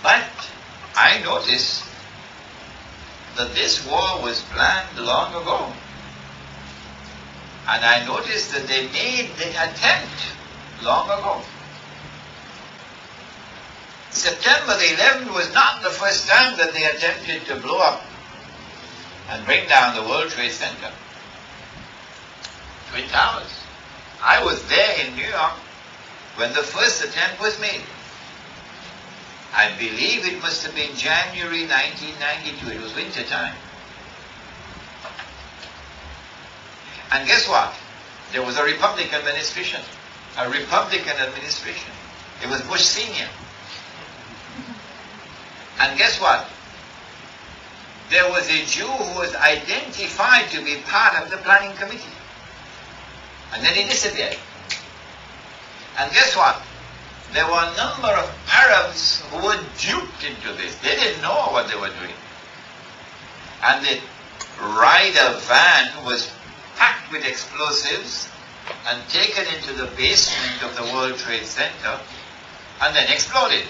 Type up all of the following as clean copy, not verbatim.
But I noticed that this war was planned long ago. And I noticed that they made the attempt long ago. September the 11th was not the first time that they attempted to blow up and bring down the World Trade Center. Twin Towers. I was there in New York when the first attempt was made. I believe it must have been January 1992. It was winter time. And guess what? There was a Republican administration. A Republican administration. It was Bush Sr. And guess what? There was a Jew who was identified to be part of the planning committee. And then he disappeared. And guess what? There were a number of Arabs who were duped into this. They didn't know what they were doing. And the rider van was packed with explosives and taken into the basement of the World Trade Center and then exploded.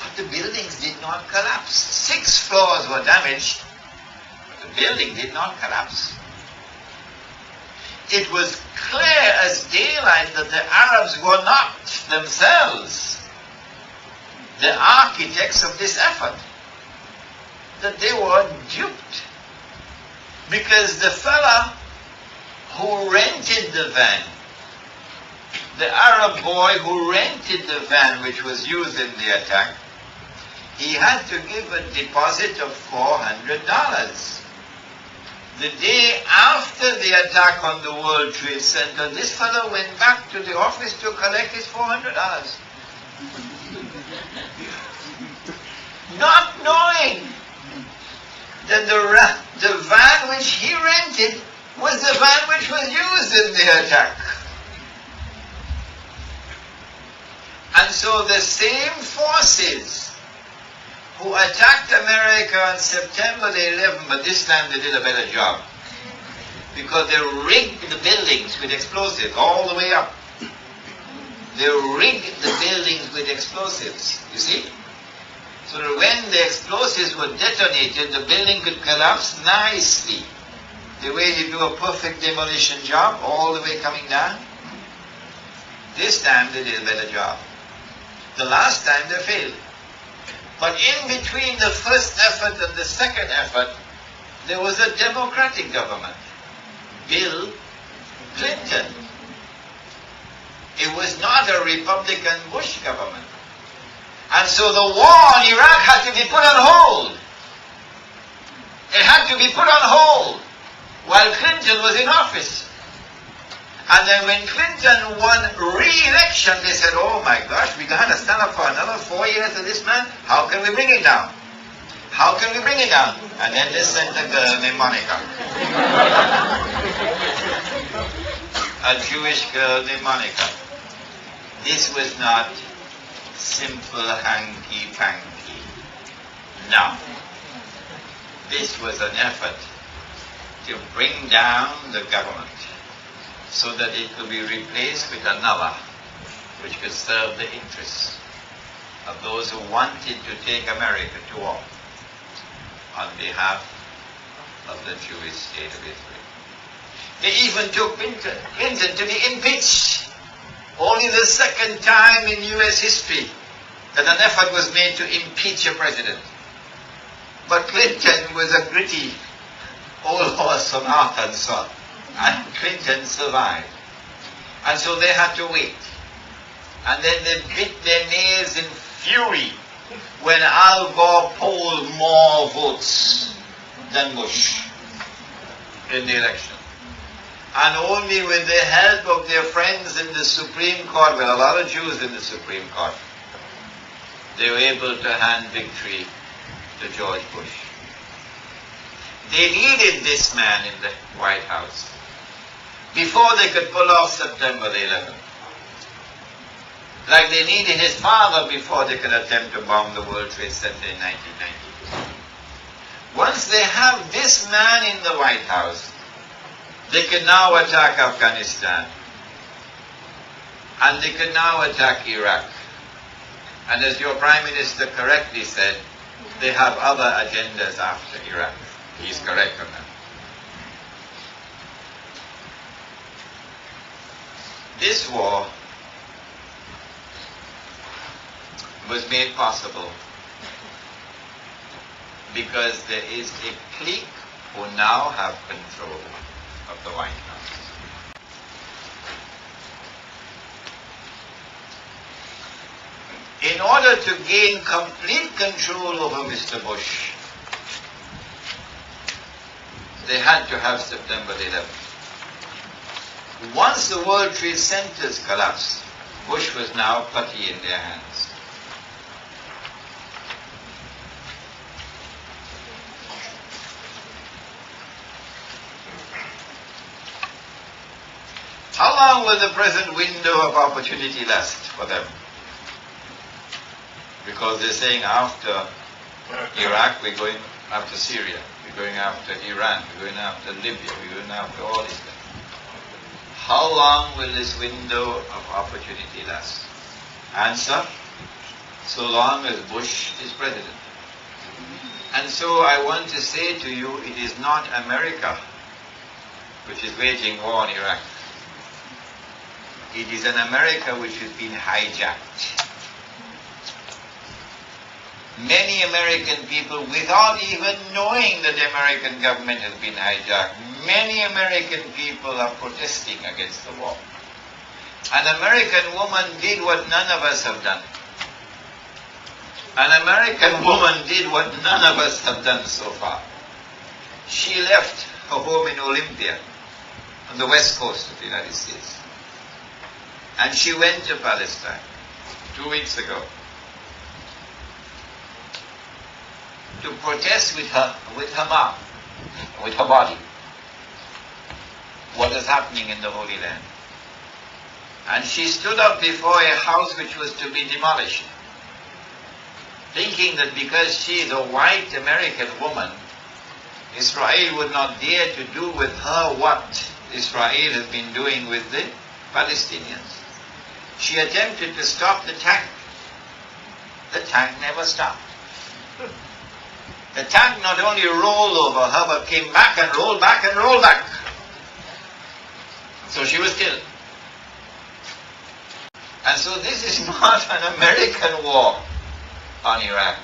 But the buildings did not collapse. 6 floors were damaged, but the building did not collapse. It was clear as daylight that the Arabs were not themselves the architects of this effort, that they were duped. Because the fella who rented the van, the Arab boy who rented the van which was used in the attack, he had to give a deposit of $400. The day after the attack on the World Trade Center, this fellow went back to the office to collect his $400. Not knowing that the van which he rented was the van which was used in the attack. And so the same forces who attacked America on September the 11th, but this time they did a better job. Because they rigged the buildings with explosives all the way up. They rigged the buildings with explosives, you see? So that when the explosives were detonated, the building could collapse nicely. The way they do a perfect demolition job, all the way coming down. This time they did a better job. The last time they failed. But in between the first effort and the second effort, there was a democratic government. Bill Clinton. It was not a Republican Bush government. And so the war in Iraq had to be put on hold. It had to be put on hold while Clinton was in office. And then when Clinton won re-election, they said, oh my gosh, we're going to stand up for another 4 years of this man. How can we bring it down? How can we bring it down? And then they sent a girl named Moniker. A Jewish girl named Monica. This was not simple hanky-panky. No. This was an effort to bring down the government so that it could be replaced with another which could serve the interests of those who wanted to take America to war on behalf of the Jewish state of Israel. They even took Clinton to be impeached. Only the second time in U.S. history that an effort was made to impeach a president. But Clinton was a gritty old horse from Arkansas, and Clinton survived. And so they had to wait. And then they bit their nails in fury when Al Gore polled more votes than Bush in the election. And only with the help of their friends in the Supreme Court, with a lot of Jews in the Supreme Court, they were able to hand victory to George Bush. They needed this man in the White House before they could pull off September the 11th. Like they needed his father before they could attempt to bomb the World Trade Center in 1992. Once they have this man in the White House, they can now attack Afghanistan. And they can now attack Iraq. And as your Prime Minister correctly said, they have other agendas after Iraq. He is correct on that. This war was made possible because there is a clique who now have control of the White House. In order to gain complete control over Mr. Bush, they had to have September 11th. Once the World Trade Centers collapsed, Bush was now putty in their hands. How long will the present window of opportunity last for them? Because they're saying after Iraq, we're going after Syria, we're going after Iran, we're going after Libya, we're going after all these things. How long will this window of opportunity last? Answer, so long as Bush is president. And so I want to say to you, it is not America which is waging war on Iraq. It is an America which has been hijacked. Many American people, without even knowing that the American government has been hijacked, many American people are protesting against the war. An American woman did what none of us have done. An American woman did what none of us have done so far. She left her home in Olympia, on the west coast of the United States. And she went to Palestine 2 weeks ago to protest with her mom, with her body, what is happening in the Holy Land. And she stood up before a house which was to be demolished, thinking that because she is a white American woman, Israel would not dare to do with her what Israel has been doing with the Palestinians. She attempted to stop the tank. The tank never stopped. The tank not only rolled over her, but came back and rolled back and rolled back. So she was killed. And so this is not an American war on Iraq.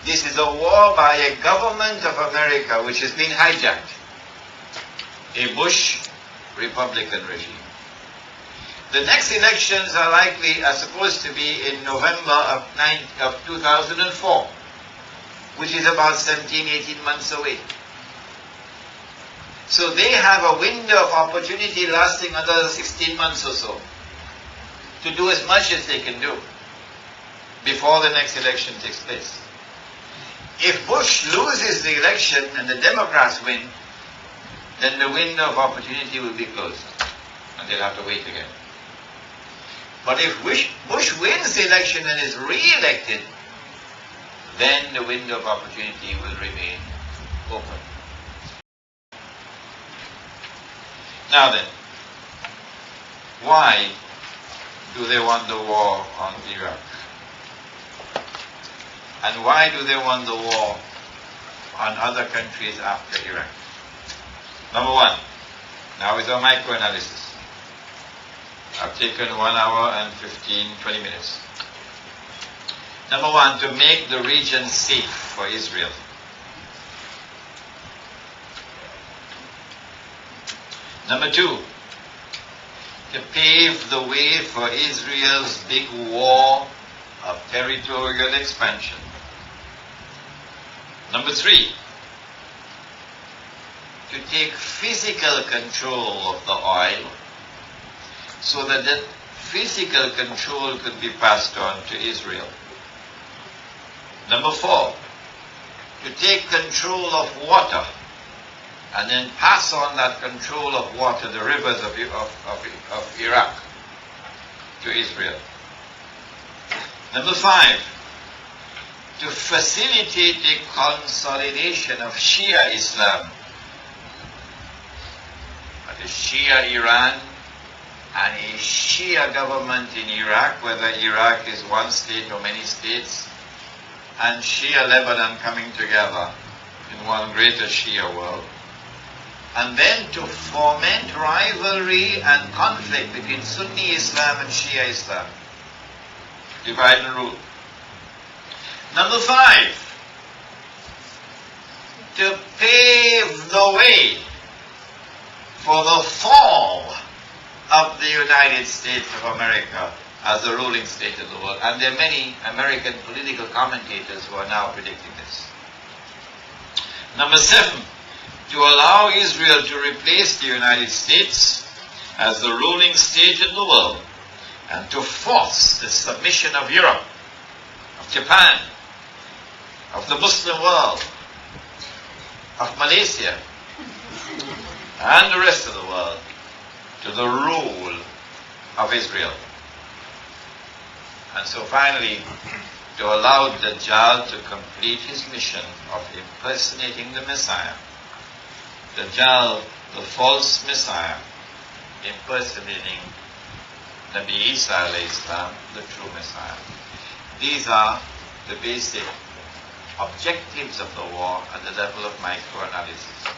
This is a war by a government of America which has been hijacked. A Bush Republican regime. The next elections are supposed to be in November of 2004, which is about 17, 18 months away. So they have a window of opportunity lasting another 16 months or so to do as much as they can do before the next election takes place. If Bush loses the election and the Democrats win, then the window of opportunity will be closed and they'll have to wait again. But if Bush wins the election and is re-elected, then the window of opportunity will remain open. Now then, why do they want the war on Iraq? And why do they want the war on other countries after Iraq? Number one, now is our microanalysis. I've taken 1 hour and 20 minutes. Number one, to make the region safe for Israel. Number two, to pave the way for Israel's big war of territorial expansion. Number three, to take physical control of the oil so that that physical control could be passed on to Israel. Number four, to take control of water and then pass on that control of water, the rivers of Iraq, to Israel. Number five, to facilitate the consolidation of Shia Islam, that is Shia Iran and a Shia government in Iraq, whether Iraq is one state or many states, and Shia Lebanon coming together in one greater Shia world, and then to foment rivalry and conflict between Sunni Islam and Shia Islam. Divide and rule. Number 5, to pave the way for the fall of the United States of America as the ruling state of the world. And there are many American political commentators who are now predicting this. Number 7, to allow Israel to replace the United States as the ruling state in the world and to force the submission of Europe, of Japan, of the Muslim world, of Malaysia, and the rest of the world to the rule of Israel. And so finally, to allow Dajjal to complete his mission of impersonating the Messiah. Dajjal, the false Messiah, impersonating Nabi Isa alayhi salam, the true Messiah. These are the basic objectives of the war at the level of microanalysis.